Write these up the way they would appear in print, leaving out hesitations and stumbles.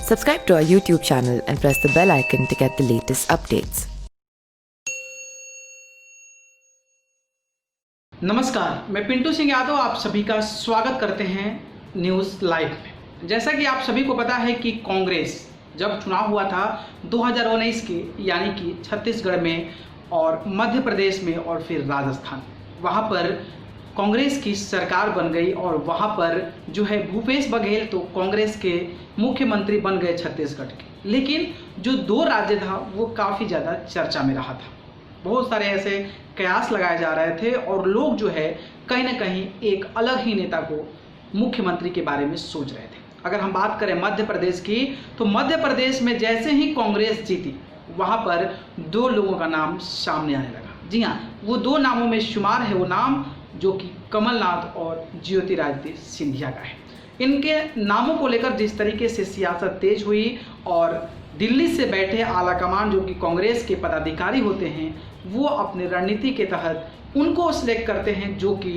Subscribe to our YouTube channel and press the bell icon to get the latest updates. नमस्कार, मैं पिंटू सिंह यादव आप सभी का स्वागत करते हैं न्यूज़ लाइव में। जैसा कि आप सभी को पता है कि कांग्रेस जब चुनाव हुआ था 2019 के, यानी कि छत्तीसगढ़ में और मध्य प्रदेश में और फिर राजस्थान, वहाँ पर कांग्रेस की सरकार बन गई और वहाँ पर जो है भूपेश बघेल तो कांग्रेस के मुख्यमंत्री बन गए छत्तीसगढ़ के। लेकिन जो दो राज्य था वो काफ़ी ज़्यादा चर्चा में रहा था। बहुत सारे ऐसे कयास लगाए जा रहे थे और लोग जो है कहीं ना कहीं एक अलग ही नेता को मुख्यमंत्री के बारे में सोच रहे थे। अगर हम बात करें मध्य प्रदेश की, तो मध्य प्रदेश में जैसे ही कांग्रेस जीती वहाँ पर दो लोगों का नाम सामने आने लगा। जी हाँ, वो दो नामों में शुमार है वो नाम जो कि कमलनाथ और ज्योतिरादित्य सिंधिया का है। इनके नामों को लेकर जिस तरीके से सियासत तेज हुई और दिल्ली से बैठे आलाकमान जो कि कांग्रेस के पदाधिकारी होते हैं वो अपने रणनीति के तहत उनको सिलेक्ट करते हैं जो कि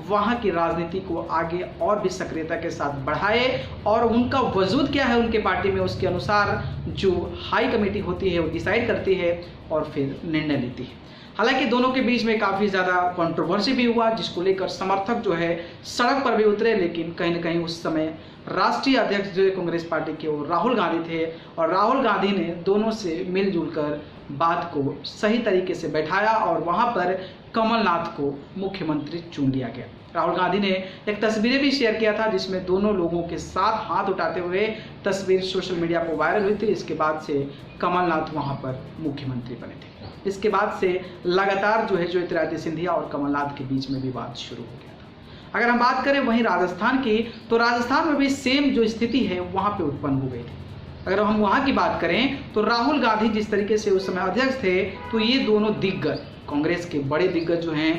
वहाँ की राजनीति को आगे और भी सक्रियता के साथ बढ़ाए और उनका वजूद क्या है उनके पार्टी में उसके अनुसार जो हाई कमेटी होती है वो डिसाइड करती है और फिर निर्णय लेती है। हालांकि दोनों के बीच में काफ़ी ज़्यादा कंट्रोवर्सी भी हुआ जिसको लेकर समर्थक जो है सड़क पर भी उतरे, लेकिन कहीं ना कहीं उस समय राष्ट्रीय अध्यक्ष जो है कांग्रेस पार्टी के वो राहुल गांधी थे और राहुल गांधी ने दोनों से मिलजुल कर बात को सही तरीके से बैठाया और वहाँ पर कमलनाथ को मुख्यमंत्री चुन लिया गया। राहुल गांधी ने एक तस्वीरें भी शेयर किया था जिसमें दोनों लोगों के साथ हाथ उठाते हुए तस्वीर सोशल मीडिया पर वायरल हुई थी। इसके बाद से कमलनाथ वहां पर मुख्यमंत्री बने थे। इसके बाद से लगातार जो है ज्योतिरादित्य सिंधिया और कमलनाथ के बीच में विवाद शुरू हो गया था। अगर हम बात करें वहीं राजस्थान की, तो राजस्थान में भी सेम जो स्थिति है वहाँ पर उत्पन्न हो गई थी। अगर हम वहाँ की बात करें तो राहुल गांधी जिस तरीके से उस समय अध्यक्ष थे तो ये दोनों दिग्गज, कांग्रेस के बड़े दिग्गज जो हैं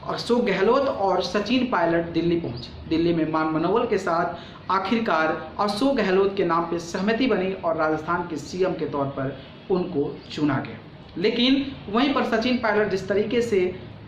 अशोक गहलोत और सचिन पायलट दिल्ली पहुंचे। दिल्ली में मान मनोवल के साथ आखिरकार अशोक गहलोत के नाम पर सहमति बनी और राजस्थान के सीएम के तौर पर उनको चुना गया। लेकिन वहीं पर सचिन पायलट जिस तरीके से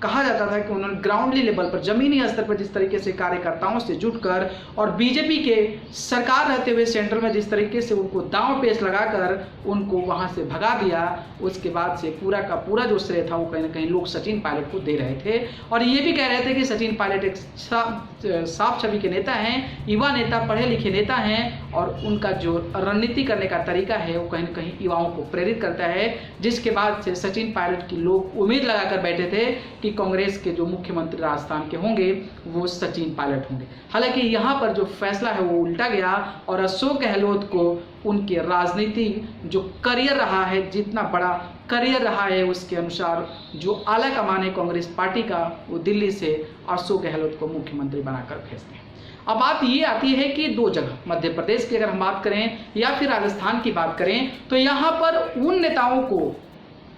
कहा जाता था कि उन्होंने ग्राउंडली लेवल पर, जमीनी स्तर पर जिस तरीके से कार्यकर्ताओं से जुटकर और बीजेपी के सरकार रहते हुए सेंट्रल में जिस तरीके से उनको दांव पेच लगाकर उनको वहां से भगा दिया, उसके बाद से पूरा का पूरा जो श्रेय था वो कहीं ना कहीं लोग सचिन पायलट को दे रहे थे और ये भी कह रहे थे कि सचिन पायलट एक साफ छवि के नेता हैं, युवा नेता, पढ़े लिखे नेता हैं और उनका जो रणनीति करने का तरीका है वो कहीं ना कहीं युवाओं को प्रेरित करता है। जिसके बाद से सचिन पायलट की लोग उम्मीद लगाकर बैठे थे कि कांग्रेस के जो मुख्यमंत्री राजस्थान के होंगे वो सचिन पायलट होंगे। हालांकि यहाँ पर जो फैसला है वो उल्टा गया और अशोक गहलोत को उनके राजनीति जो करियर रहा है, जितना बड़ा करियर रहा है उसके अनुसार जो आला कमान है कांग्रेस पार्टी का, वो दिल्ली से अशोक गहलोत को मुख्यमंत्री बनाकर भेजते हैं। अब बात ये आती है कि दो जगह, मध्य प्रदेश की अगर हम बात करें या फिर राजस्थान की बात करें, तो यहाँ पर उन नेताओं को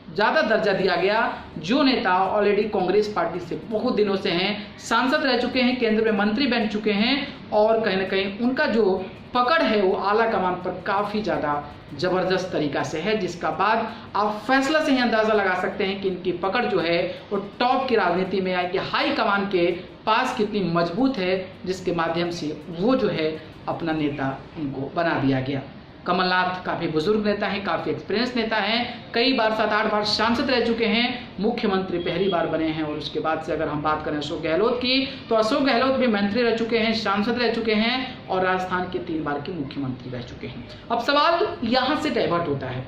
ज़्यादा दर्जा दिया गया जो नेता ऑलरेडी कांग्रेस पार्टी से बहुत दिनों से हैं, सांसद रह चुके हैं, केंद्र में मंत्री बन चुके हैं और कहीं ना कहीं उनका जो पकड़ है वो आला कमान पर काफ़ी ज़्यादा ज़बरदस्त तरीका से है, जिसका बाद आप फैसला से ही अंदाज़ा लगा सकते हैं कि इनकी पकड़ जो है वो टॉप की राजनीति में है कि हाई कमान के पास कितनी मजबूत है, जिसके माध्यम से वो जो है अपना नेता उनको बना दिया गया। कमलनाथ काफ़ी बुजुर्ग नेता हैं, काफ़ी एक्सपीरियंस नेता हैं, कई बार 7-8 बार सांसद रह चुके हैं, मुख्यमंत्री पहली बार बने हैं। और उसके बाद से अगर हम बात करें अशोक गहलोत की, तो अशोक गहलोत भी मंत्री रह चुके हैं, सांसद रह चुके हैं और राजस्थान के 3 बार के मुख्यमंत्री रह चुके हैं। अब सवाल यहाँ से डाइवर्ट होता है,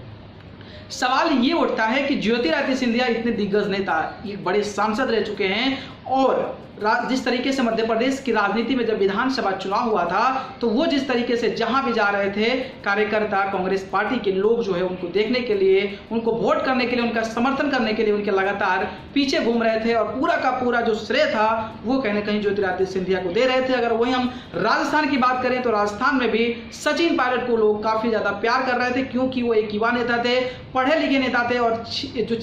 सवाल ये उठता है कि ज्योतिरादित्य सिंधिया इतने दिग्गज नेता, एक बड़े सांसद रह चुके हैं और जिस तरीके से मध्य प्रदेश की राजनीति में जब विधानसभा चुनाव हुआ था तो वो जिस तरीके से जहां भी जा रहे थे कार्यकर्ता, कांग्रेस पार्टी के लोग जो है उनको देखने के लिए, उनको वोट करने के लिए, उनका समर्थन करने के लिए उनके लगातार पीछे घूम रहे थे और पूरा का पूरा जो श्रेय था वो कहीं ना कहीं ज्योतिरादित्य सिंधिया को दे रहे थे। अगर वही हम राजस्थान की बात करें तो राजस्थान में भी सचिन पायलट को लोग काफ़ी ज़्यादा प्यार कर रहे थे क्योंकि वो एक युवा नेता थे, पढ़े लिखे नेता थे और जो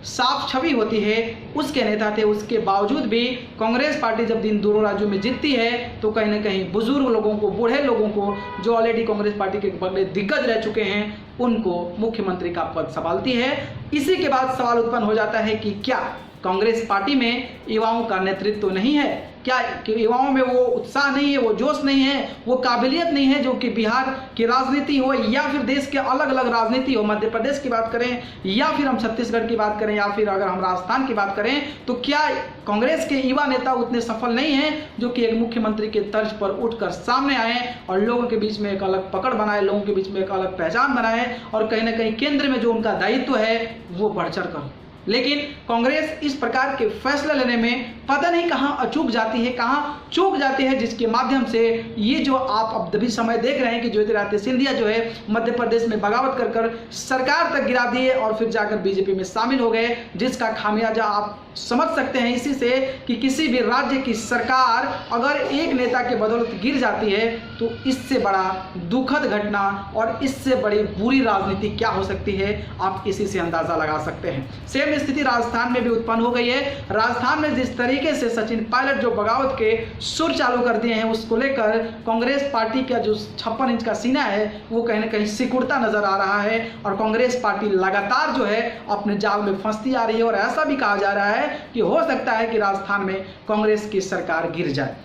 साफ छवि होती है उसके नेता थे। उसके बावजूद भी कांग्रेस पार्टी जब दोनों राज्यों में जीतती है तो कहीं ना कहीं बुजुर्ग लोगों को, बूढ़े लोगों को जो ऑलरेडी कांग्रेस पार्टी के बड़े दिग्गज रह चुके हैं उनको मुख्यमंत्री का पद संभालती है। इसी के बाद सवाल उत्पन्न हो जाता है कि क्या कांग्रेस पार्टी में युवाओं का नेतृत्व तो नहीं है? क्या कि युवाओं में वो उत्साह नहीं है, वो जोश नहीं है, वो काबिलियत नहीं है जो कि बिहार की राजनीति हो या फिर देश के अलग अलग राजनीति हो, मध्य प्रदेश की बात करें या फिर हम छत्तीसगढ़ की बात करें या फिर अगर हम राजस्थान की बात करें, तो क्या कांग्रेस के युवा नेता उतने सफल नहीं हैं जो कि एक मुख्यमंत्री के तर्ज पर उठकर सामने आए और लोगों के बीच में एक अलग पकड़ बनाए, लोगों के बीच में एक अलग पहचान बनाए और कहीं ना कहीं केंद्र में जो उनका दायित्व है वो बढ़ चढ़ कर। लेकिन कांग्रेस इस प्रकार के फैसले लेने में पता नहीं कहां अचूक जाती है, कहां चूक जाती है, जिसके माध्यम से ये जो आप अब अभी समय देख रहे हैं कि ज्योतिरादित्य सिंधिया जो है मध्य प्रदेश में बगावत कर कर सरकार तक गिरा दिए और फिर जाकर बीजेपी में शामिल हो गए, जिसका खामियाजा आप समझ सकते हैं इसी से कि किसी भी राज्य की सरकार अगर एक नेता के बदौलत गिर जाती है तो इससे बड़ा दुखद घटना और इससे बड़ी बुरी राजनीति क्या हो सकती है, आप इसी से अंदाजा लगा सकते हैं। सेम स्थिति राजस्थान में भी उत्पन्न हो गई है। राजस्थान में जिस तरीके से सचिन पायलट जो बगावत के सुर चालू कर दिए हैं, उसको लेकर कांग्रेस पार्टी का जो 56 इंच का सीना है वो कहीं ना कहीं सिकुड़ता नजर आ रहा है और कांग्रेस पार्टी लगातार जो है अपने जाल में फंसती आ रही है और ऐसा भी कहा जा रहा है कि हो सकता है कि राजस्थान में कांग्रेस की सरकार गिर जाए।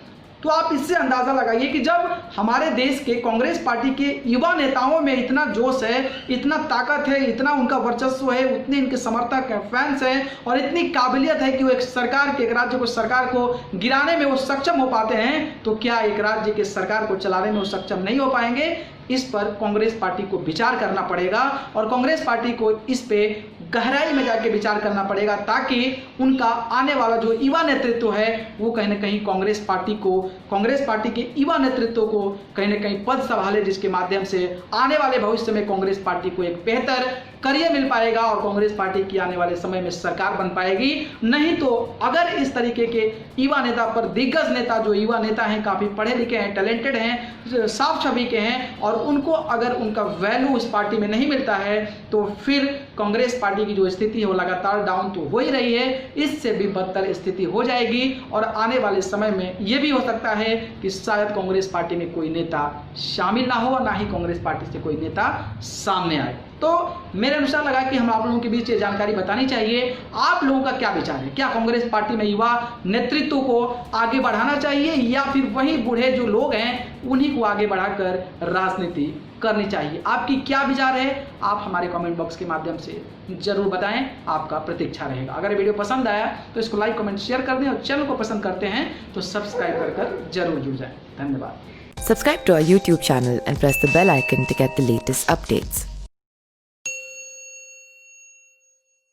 तो आप इससे अंदाजा लगाइए कि जब हमारे देश के कांग्रेस पार्टी के युवा नेताओं में इतना जोश है, इतना ताकत है, इतना उनका वर्चस्व है, उतने इनके समर्थक हैं, फैंस हैं और इतनी काबिलियत है कि वो एक सरकार के, एक राज्य को, सरकार को गिराने में वो सक्षम हो पाते हैं, तो क्या एक राज्य के सरकार को चलाने में वो सक्षम नहीं हो पाएंगे? इस पर कांग्रेस पार्टी को विचार करना पड़ेगा और कांग्रेस पार्टी को इस पे गहराई में जाके विचार करना पड़ेगा ताकि उनका आने वाला जो युवा नेतृत्व है वो कहीं ना कहीं कांग्रेस पार्टी के युवा नेतृत्व को कहीं ना कहीं पद संभाले, जिसके माध्यम से आने वाले भविष्य में कांग्रेस पार्टी को एक बेहतर करियर मिल पाएगा और कांग्रेस पार्टी की आने वाले समय में सरकार बन पाएगी। नहीं तो अगर इस तरीके के युवा नेता पर, दिग्गज नेता जो युवा नेता हैं, काफ़ी पढ़े लिखे हैं, टैलेंटेड हैं, साफ छवि के हैं और उनको अगर उनका वैल्यू इस पार्टी में नहीं मिलता है तो फिर कांग्रेस पार्टी की जो स्थिति है वो लगातार डाउन तो हो ही रही है, इससे भी बदतर स्थिति हो जाएगी और आने वाले समय में ये भी हो सकता है कि शायद कांग्रेस पार्टी में कोई नेता शामिल ना हो और ना ही कांग्रेस पार्टी से कोई नेता सामने आए। तो मेरे अनुसार लगा कि हम आप लोगों के बीच ये जानकारी बतानी चाहिए। आप लोगों का क्या विचार है? क्या कांग्रेस पार्टी में युवा नेतृत्व को आगे बढ़ाना चाहिए या फिर वही बूढ़े जो लोग हैं उन्हीं को आगे बढ़ाकर राजनीति करनी चाहिए? आपकी क्या विचार है? आप हमारे कमेंट बॉक्स के माध्यम से जरूर बताएं, आपका प्रतीक्षा रहेगा। अगर वीडियो पसंद आया तो इसको लाइक, कमेंट, शेयर कर दें और चैनल को पसंद करते हैं तो सब्सक्राइब कर जरूर जुड़ जाएं। धन्यवाद। Subscribe to our YouTube channel and press the bell icon to get the latest updates.